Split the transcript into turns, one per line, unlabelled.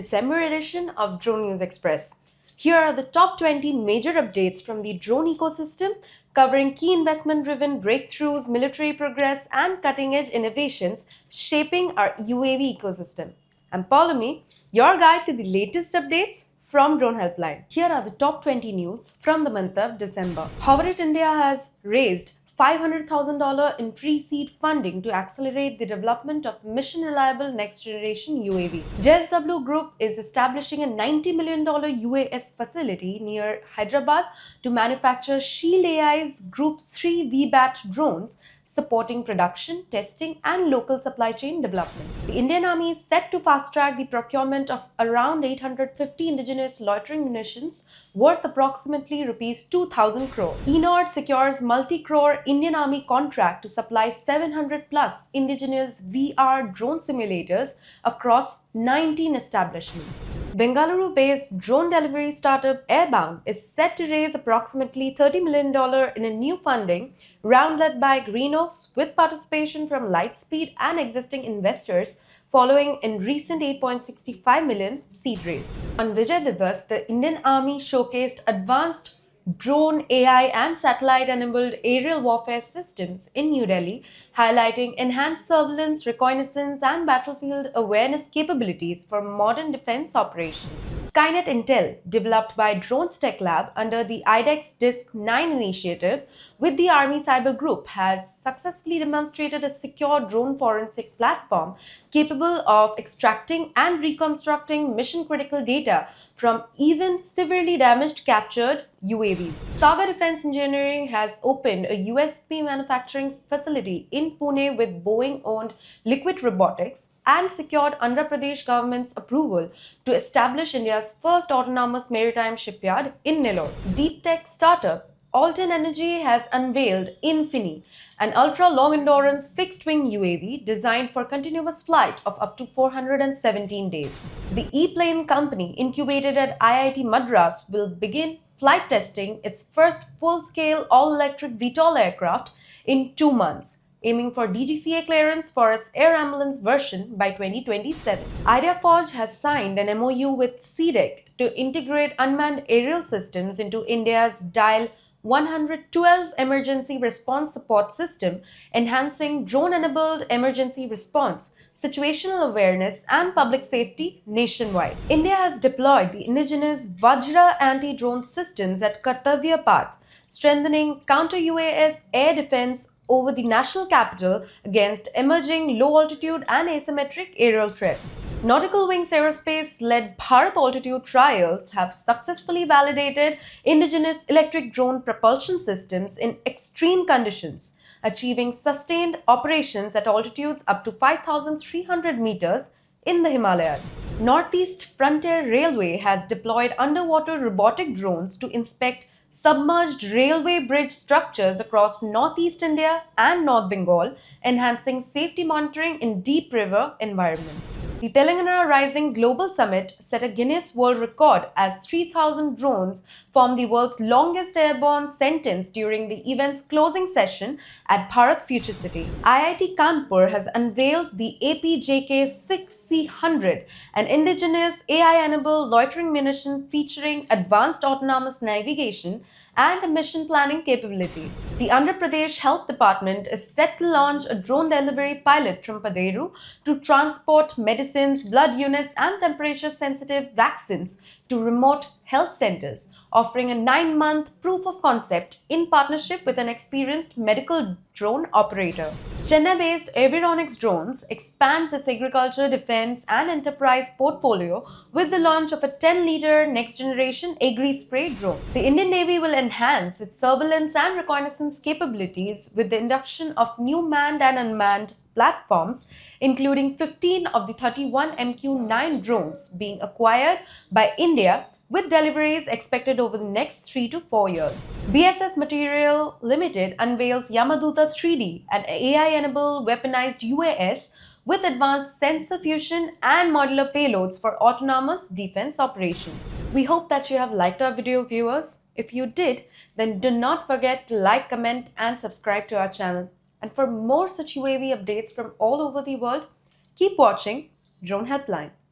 December edition of Drone News Express. Here are the top 20 major updates from the drone ecosystem, covering key investment-driven breakthroughs, military progress, and cutting-edge innovations shaping our UAV ecosystem. I'm Paulami, your guide to the latest updates from Drone Helpline. Here are the top 20 news from the month of December. HOVERIT India has raised $500,000 in pre-seed funding to accelerate the development of mission-reliable next-generation UAV. JSW Group is establishing a $90 million UAS facility near Hyderabad to manufacture Shield AI's Group 3 VBAT drones, supporting production, testing, and local supply chain development. The Indian Army is set to fast-track the procurement of around 850 indigenous loitering munitions worth approximately Rs 2,000 crore. Enord secures multi-crore Indian Army contract to supply 700 plus indigenous VR drone simulators across 19 establishments. Bengaluru-based drone delivery startup Airbound is set to raise approximately $30 million in a new funding round led by Greenoaks with participation from Lightspeed and existing investors following in recent 8.65 million seed raise. On Vijay Diwas, the Indian Army showcased advanced drone, AI and satellite-enabled aerial warfare systems in New Delhi, highlighting enhanced surveillance, reconnaissance and battlefield awareness capabilities for modern defense operations. Skynet Intel, developed by Drones Tech Lab under the IDEX Disk 9 initiative with the Army Cyber Group, has successfully demonstrated a secure drone forensic platform capable of extracting and reconstructing mission-critical data from even severely damaged captured UAVs. Sagar Defence Engineering has opened a USP manufacturing facility in Pune with Boeing-owned Liquid Robotics and secured Andhra Pradesh government's approval to establish India's first autonomous maritime shipyard in Enord. Deep tech startup Alteon Energy has unveiled Infini, an ultra-long-endurance fixed-wing UAV designed for continuous flight of up to 417 days. The ePlane company, incubated at IIT Madras, will begin flight testing its first full-scale all-electric VTOL aircraft in 2 months, aiming for DGCA clearance for its air ambulance version by 2027. IdeaForge has signed an MOU with C-DAC to integrate unmanned aerial systems into India's Dial 112 emergency response support system, enhancing drone-enabled emergency response, situational awareness, and public safety nationwide. India has deployed the indigenous Vajra anti-drone systems at Kartavya path, strengthening counter-UAS air defense over the national capital against emerging low-altitude and asymmetric aerial threats. Nautical Wings Aerospace-led Bharat altitude trials have successfully validated indigenous electric drone propulsion systems in extreme conditions, achieving sustained operations at altitudes up to 5,300 meters in the Himalayas. Northeast Frontier Railway has deployed underwater robotic drones to inspect submerged railway bridge structures across northeast India and North Bengal, enhancing safety monitoring in deep river environments. The Telangana Rising Global Summit set a Guinness World Record as 3,000 drones formed the world's longest airborne sentence during the event's closing session at Bharat Future City. IIT Kanpur has unveiled the APJK-6C100, an indigenous AI-enabled loitering munition featuring advanced autonomous navigation and mission planning capabilities. The Andhra Pradesh Health Department is set to launch a drone delivery pilot from Paderu to transport medicines, blood units, and temperature-sensitive vaccines to remote health centers, offering a 9-month proof of concept in partnership with an experienced medical drone operator. Chennai-based Avionics Drones expands its agriculture, defense, and enterprise portfolio with the launch of a 10-liter next-generation Agri spray drone. The Indian Navy will enhance its surveillance and reconnaissance capabilities with the induction of new manned and unmanned platforms, including 15 of the 31 MQ-9 drones being acquired by India, with deliveries expected over the next 3 to 4 years. BSS Materiel Limited unveils Yamaduta 3D, an AI-enabled weaponized UAS with advanced sensor fusion and modular payloads for autonomous defense operations. We hope that you have liked our video, viewers. If you did, then do not forget to like, comment, and subscribe to our channel. And for more such UAV updates from all over the world, keep watching Drone Helpline.